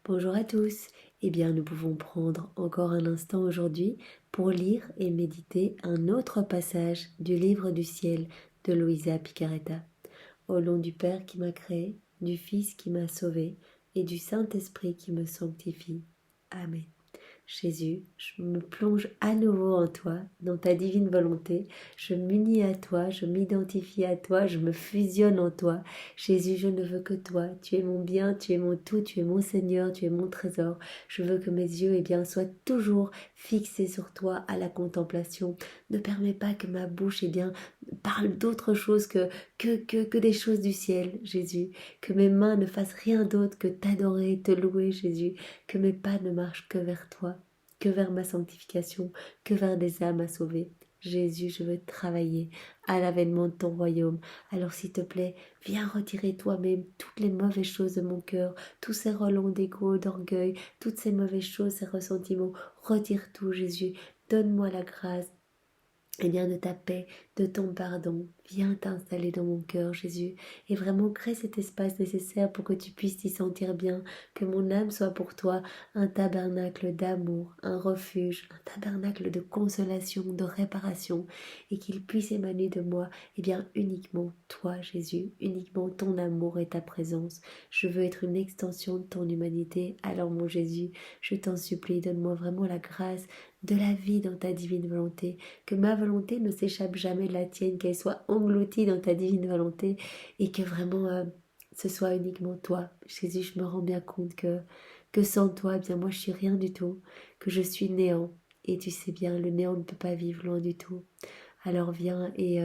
Bonjour à tous. Eh bien, nous pouvons prendre encore un instant aujourd'hui pour lire et méditer un autre passage du livre du ciel de Luisa Picaretta. Au nom du Père qui m'a créé, du Fils qui m'a sauvé et du Saint-Esprit qui me sanctifie. Amen. Jésus, je me plonge à nouveau en toi, dans ta divine volonté. Je m'unis à toi, je m'identifie à toi, je me fusionne en toi. Jésus, je ne veux que toi. Tu es mon bien, tu es mon tout, tu es mon Seigneur, tu es mon trésor. Je veux que mes yeux, soient toujours fixés sur toi à la contemplation. Ne permets pas que ma bouche, parle d'autre chose que des choses du ciel, Jésus. Que mes mains ne fassent rien d'autre que t'adorer, te louer, Jésus. Que mes pas ne marchent que vers toi, que vers ma sanctification, que vers des âmes à sauver. Jésus, je veux travailler à l'avènement de ton royaume. Alors s'il te plaît, viens retirer toi-même toutes les mauvaises choses de mon cœur, tous ces relents d'égo, d'orgueil, toutes ces mauvaises choses, ces ressentiments. Retire tout, Jésus. Donne-moi la grâce de ta paix, de ton pardon. Viens t'installer dans mon cœur, Jésus, et vraiment crée cet espace nécessaire pour que tu puisses t'y sentir bien, que mon âme soit pour toi un tabernacle d'amour, un refuge, un tabernacle de consolation, de réparation, et qu'il puisse émaner de moi, uniquement toi, Jésus, uniquement ton amour et ta présence. Je veux être une extension de ton humanité, alors mon Jésus, je t'en supplie, donne-moi vraiment la grâce de la vie dans ta divine volonté, que ma volonté ne s'échappe jamais de la tienne, qu'elle soit engloutie dans ta divine volonté et que vraiment ce soit uniquement toi. Jésus, je me rends bien compte que sans toi, moi je suis rien du tout, que je suis néant. Et tu sais bien, le néant ne peut pas vivre loin du tout. Alors viens et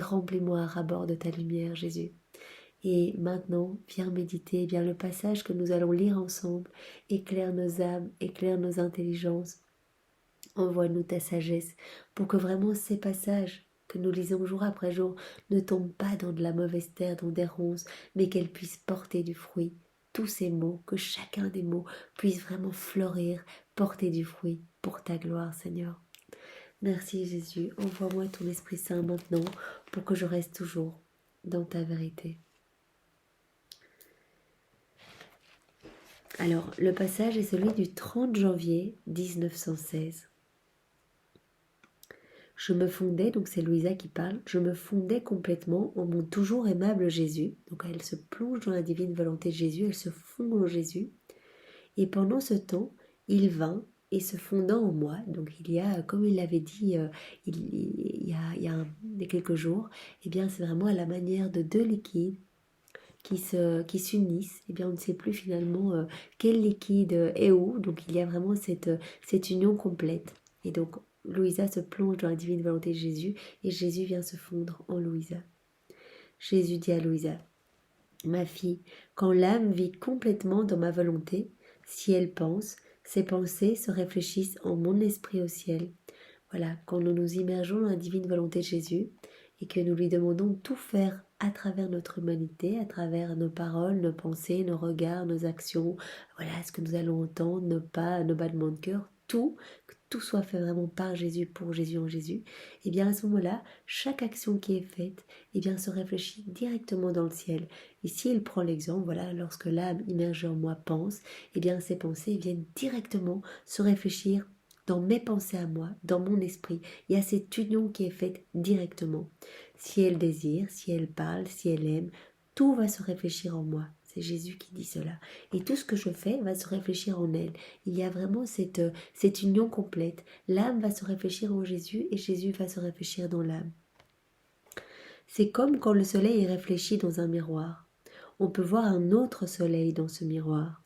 remplis-moi à ras-bord de ta lumière, Jésus. Et maintenant, viens méditer, le passage que nous allons lire ensemble. Éclaire nos âmes, éclaire nos intelligences. Envoie-nous ta sagesse pour que vraiment ces passages que nous lisons jour après jour ne tombent pas dans de la mauvaise terre, dans des ronces, mais qu'elles puissent porter du fruit. Tous ces mots, que chacun des mots puisse vraiment fleurir, porter du fruit pour ta gloire, Seigneur. Merci Jésus, envoie-moi ton Esprit Saint maintenant pour que je reste toujours dans ta vérité. Alors, le passage est celui du 30 janvier 1916. Je me fondais, donc c'est Louisa qui parle, je me fondais complètement en mon toujours aimable Jésus. Donc elle se plonge dans la divine volonté de Jésus, elle se fond en Jésus. Et pendant ce temps, il vint et se fondant en moi, donc il y a, comme il l'avait dit il y a quelques jours, c'est vraiment à la manière de deux liquides qui s'unissent, on ne sait plus finalement quel liquide est où, donc il y a vraiment cette union complète. Et donc Louisa se plonge dans la divine volonté de Jésus et Jésus vient se fondre en Louisa. Jésus dit à Louisa, ma fille, quand l'âme vit complètement dans ma volonté, si elle pense, ses pensées se réfléchissent en mon esprit au ciel. Voilà, quand nous nous immergeons dans la divine volonté de Jésus et que nous lui demandons de tout faire à travers notre humanité, à travers nos paroles, nos pensées, nos regards, nos actions, voilà ce que nous allons entendre, nos battements de cœur, tout, que tout soit fait vraiment par Jésus, pour Jésus, en Jésus, à ce moment-là, chaque action qui est faite, se réfléchit directement dans le ciel. Ici, il prend l'exemple, voilà, lorsque l'âme immergée en moi pense, ces pensées viennent directement se réfléchir dans mes pensées à moi, dans mon esprit. Il y a cette union qui est faite directement. Si elle désire, si elle parle, si elle aime, tout va se réfléchir en moi. C'est Jésus qui dit cela. Et tout ce que je fais va se réfléchir en elle. Il y a vraiment cette union complète. L'âme va se réfléchir en Jésus et Jésus va se réfléchir dans l'âme. C'est comme quand le soleil est réfléchi dans un miroir. On peut voir un autre soleil dans ce miroir,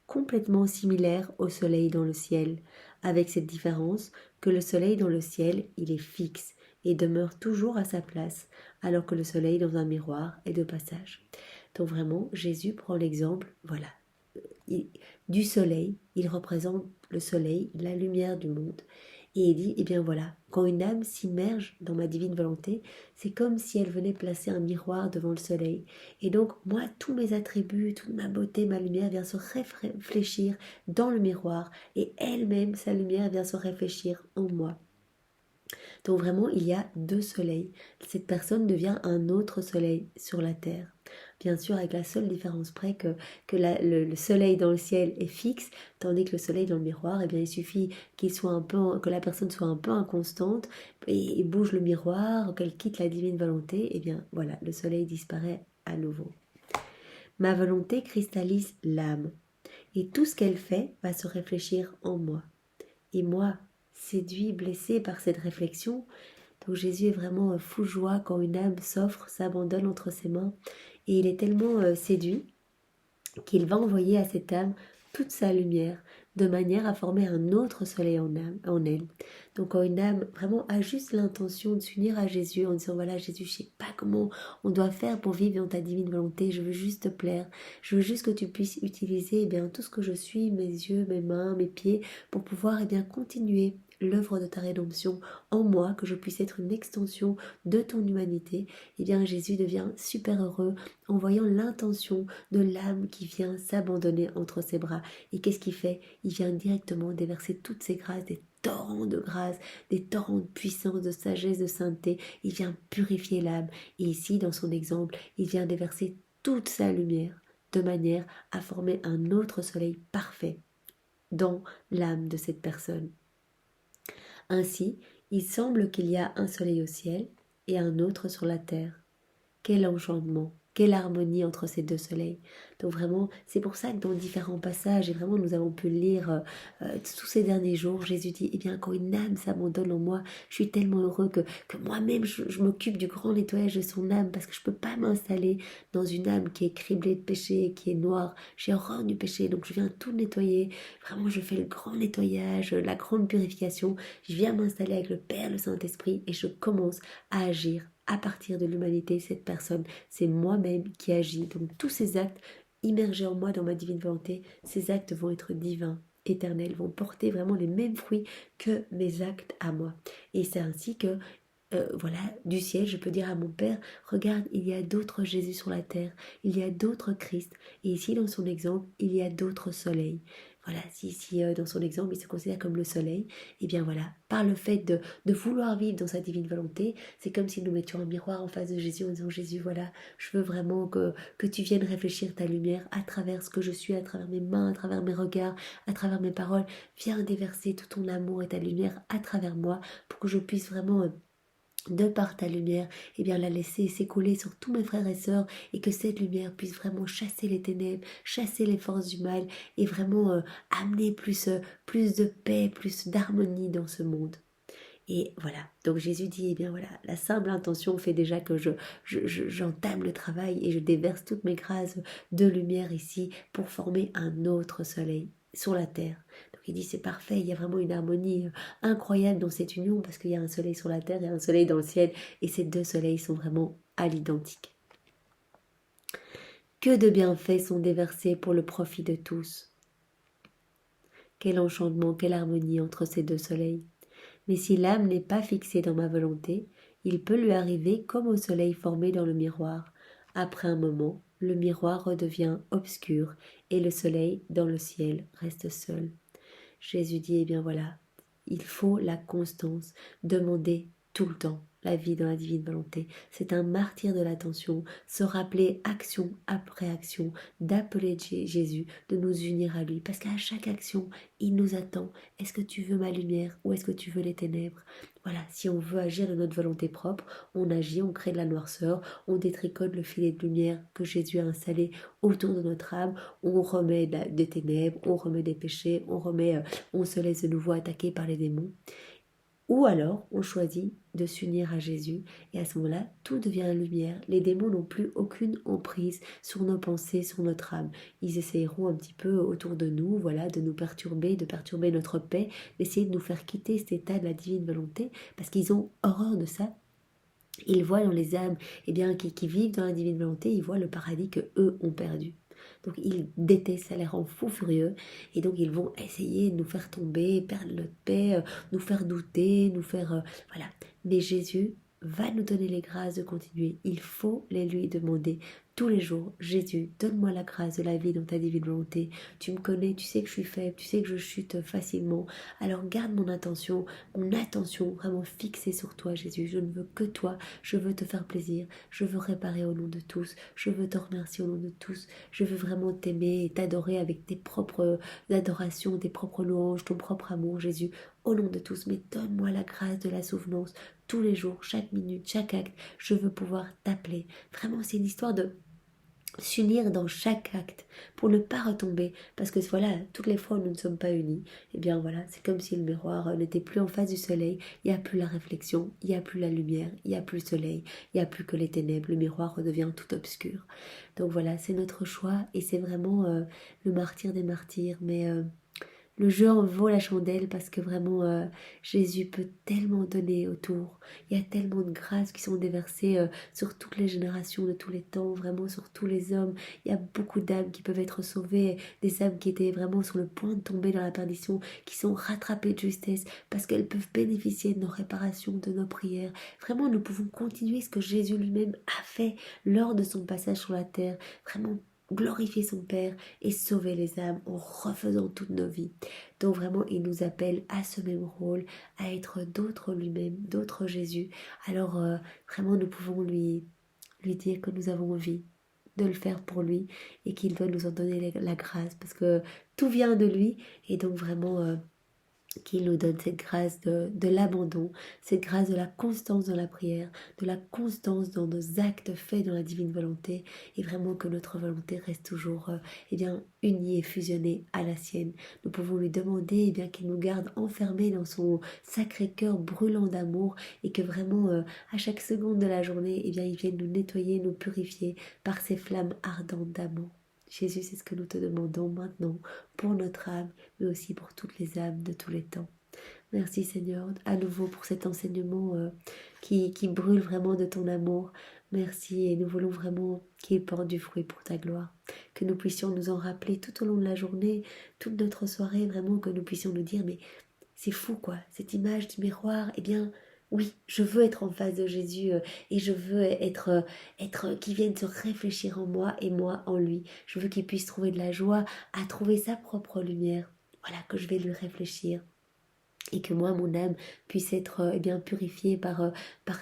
complètement similaire au soleil dans le ciel, avec cette différence que le soleil dans le ciel, il est fixe et demeure toujours à sa place, alors que le soleil dans un miroir est de passage. Donc vraiment, Jésus prend l'exemple, voilà, du soleil, il représente le soleil, la lumière du monde. Et il dit, voilà, quand une âme s'immerge dans ma divine volonté, c'est comme si elle venait placer un miroir devant le soleil. Et donc, moi, tous mes attributs, toute ma beauté, ma lumière vient se réfléchir dans le miroir. Et elle-même, sa lumière vient se réfléchir en moi. Donc vraiment, il y a deux soleils. Cette personne devient un autre soleil sur la terre. bien sûr avec la seule différence près que le soleil dans le ciel est fixe, tandis que le soleil dans le miroir, eh bien, il suffit que la personne soit un peu inconstante et bouge le miroir, qu'elle quitte la divine volonté, et bien voilà, le soleil disparaît à nouveau. Ma volonté cristallise l'âme, et tout ce qu'elle fait va se réfléchir en moi. Et moi, séduit, blessé par cette réflexion, donc Jésus est vraiment fou de joie quand une âme s'offre, s'abandonne entre ses mains, et il est tellement séduit qu'il va envoyer à cette âme toute sa lumière, de manière à former un autre soleil en elle. Donc quand une âme vraiment a juste l'intention de s'unir à Jésus en disant voilà Jésus, je sais pas comment on doit faire pour vivre dans ta divine volonté, je veux juste te plaire, je veux juste que tu puisses utiliser bien tout ce que je suis, mes yeux, mes mains, mes pieds, pour pouvoir bien continuer l'œuvre de ta rédemption en moi, que je puisse être une extension de ton humanité, et bien Jésus devient super heureux en voyant l'intention de l'âme qui vient s'abandonner entre ses bras. Et qu'est-ce qu'il fait? Il vient directement déverser toutes ses grâces, des torrents de grâce, des torrents de puissance, de sagesse, de sainteté. Il vient purifier l'âme. Et ici, dans son exemple, il vient déverser toute sa lumière de manière à former un autre soleil parfait dans l'âme de cette personne. Ainsi, il semble qu'il y a un soleil au ciel et un autre sur la terre. Quel enchantement, quelle harmonie entre ces deux soleils. Donc vraiment, c'est pour ça que dans différents passages, et vraiment nous avons pu le lire tous ces derniers jours, Jésus dit, eh bien quand une âme s'abandonne en moi, je suis tellement heureux que moi-même je m'occupe du grand nettoyage de son âme, parce que je ne peux pas m'installer dans une âme qui est criblée de péché, qui est noire. J'ai horreur du péché, donc je viens tout nettoyer. Vraiment, je fais le grand nettoyage, la grande purification. Je viens m'installer avec le Père, le Saint-Esprit, et je commence à agir à partir de l'humanité. Cette personne, c'est moi-même qui agis. Donc tous ces actes immergés en moi dans ma divine volonté, ces actes vont être divins, éternels, vont porter vraiment les mêmes fruits que mes actes à moi. Et c'est ainsi que voilà, du ciel, je peux dire à mon Père, regarde, il y a d'autres Jésus sur la terre, il y a d'autres Christ, et ici dans son exemple, il y a d'autres soleils. Voilà, si dans son exemple, il se considère comme le soleil, et bien voilà, par le fait de vouloir vivre dans sa divine volonté, c'est comme si nous mettions un miroir en face de Jésus en disant, Jésus, voilà, je veux vraiment que tu viennes réfléchir ta lumière à travers ce que je suis, à travers mes mains, à travers mes regards, à travers mes paroles, viens déverser tout ton amour et ta lumière à travers moi, pour que je puisse vraiment de par ta lumière, eh bien la laisser s'écouler sur tous mes frères et sœurs, et que cette lumière puisse vraiment chasser les ténèbres, chasser les forces du mal, et vraiment amener plus de paix, plus d'harmonie dans ce monde. Et voilà, donc Jésus dit, eh bien voilà, la simple intention fait déjà que j'entame le travail et je déverse toutes mes grâces de lumière ici pour former un autre soleil sur la terre. Donc il dit, c'est parfait, il y a vraiment une harmonie incroyable dans cette union, parce qu'il y a un soleil sur la terre et un soleil dans le ciel, et ces deux soleils sont vraiment à l'identique. Que de bienfaits sont déversés pour le profit de tous. Quel enchantement, quelle harmonie entre ces deux soleils. Mais si l'âme n'est pas fixée dans ma volonté, il peut lui arriver comme au soleil formé dans le miroir. Après un moment, le miroir redevient obscur et le soleil dans le ciel reste seul. Jésus dit, eh bien voilà, il faut la constance, demander tout le temps la vie dans la divine volonté. C'est un martyr de l'attention, se rappeler action après action, d'appeler Jésus, de nous unir à lui, parce qu'à chaque action, il nous attend. Est-ce que tu veux ma lumière ou est-ce que tu veux les ténèbres? Voilà, si on veut agir de notre volonté propre, on agit, on crée de la noirceur, on détricote le filet de lumière que Jésus a installé autour de notre âme, on remet des ténèbres, on remet des péchés, on se laisse de nouveau attaquer par les démons. Ou alors, on choisit de s'unir à Jésus, et à ce moment-là, tout devient lumière. Les démons n'ont plus aucune emprise sur nos pensées, sur notre âme. Ils essayeront un petit peu autour de nous, voilà, de nous perturber, de perturber notre paix, d'essayer de nous faire quitter cet état de la divine volonté, parce qu'ils ont horreur de ça. Ils voient dans les âmes qui vivent dans la divine volonté, ils voient le paradis que eux ont perdu. Donc ils détestent, ça les rend fous furieux, et donc ils vont essayer de nous faire tomber, perdre notre paix, nous faire douter, nous faire... voilà. Mais Jésus va nous donner les grâces de continuer. Il faut les lui demander tous les jours. Jésus, donne-moi la grâce de la vie dans ta divine volonté. Tu me connais, tu sais que je suis faible, tu sais que je chute facilement. Alors garde mon attention vraiment fixée sur toi, Jésus. Je ne veux que toi, je veux te faire plaisir, je veux réparer au nom de tous, je veux te remercier au nom de tous, je veux vraiment t'aimer et t'adorer avec tes propres adorations, tes propres louanges, ton propre amour, Jésus, au nom de tous. Mais donne-moi la grâce de la souvenance tous les jours, chaque minute, chaque acte. Je veux pouvoir t'appeler. Vraiment, c'est une histoire de s'unir dans chaque acte pour ne pas retomber, parce que voilà, toutes les fois où nous ne sommes pas unis, et bien voilà, c'est comme si le miroir n'était plus en face du soleil, il n'y a plus la réflexion, il n'y a plus la lumière, il n'y a plus le soleil, il n'y a plus que les ténèbres, le miroir redevient tout obscur. Donc voilà, c'est notre choix et c'est vraiment le martyr des martyrs, mais le jeu en vaut la chandelle parce que vraiment Jésus peut tellement donner autour. Il y a tellement de grâces qui sont déversées sur toutes les générations de tous les temps, vraiment sur tous les hommes. Il y a beaucoup d'âmes qui peuvent être sauvées, des âmes qui étaient vraiment sur le point de tomber dans la perdition, qui sont rattrapées de justesse parce qu'elles peuvent bénéficier de nos réparations, de nos prières. Vraiment, nous pouvons continuer ce que Jésus lui-même a fait lors de son passage sur la terre. Vraiment glorifier son Père et sauver les âmes en refaisant toutes nos vies. Donc vraiment, il nous appelle à ce même rôle, à être d'autres lui-même, d'autres Jésus. Alors vraiment, nous pouvons lui dire que nous avons envie de le faire pour lui et qu'il doit nous en donner la grâce parce que tout vient de lui et donc vraiment qu'il nous donne cette grâce de l'abandon, cette grâce de la constance dans la prière, de la constance dans nos actes faits dans la divine volonté, et vraiment que notre volonté reste toujours eh bien, unie et fusionnée à la sienne. Nous pouvons lui demander eh bien, qu'il nous garde enfermés dans son sacré cœur brûlant d'amour, et que vraiment à chaque seconde de la journée, eh bien, il vienne nous nettoyer, nous purifier par ses flammes ardentes d'amour. Jésus, c'est ce que nous te demandons maintenant pour notre âme, mais aussi pour toutes les âmes de tous les temps. Merci Seigneur, à nouveau pour cet enseignement qui brûle vraiment de ton amour. Merci et nous voulons vraiment qu'il porte du fruit pour ta gloire. Que nous puissions nous en rappeler tout au long de la journée, toute notre soirée, vraiment que nous puissions nous dire, mais c'est fou quoi, cette image du miroir, eh bien oui, je veux être en face de Jésus et je veux être qu'il vienne se réfléchir en moi et moi en lui. Je veux qu'il puisse trouver de la joie à trouver sa propre lumière. Voilà, que je vais lui réfléchir et que moi, mon âme, puisse être eh bien purifiée par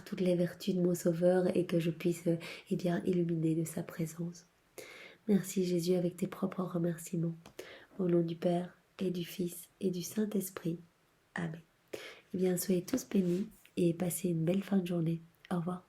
toutes les vertus de mon Sauveur et que je puisse eh bien illuminer de sa présence. Merci Jésus avec tes propres remerciements. Au nom du Père et du Fils et du Saint-Esprit. Amen. Eh bien, soyez tous bénis et passez une belle fin de journée. Au revoir.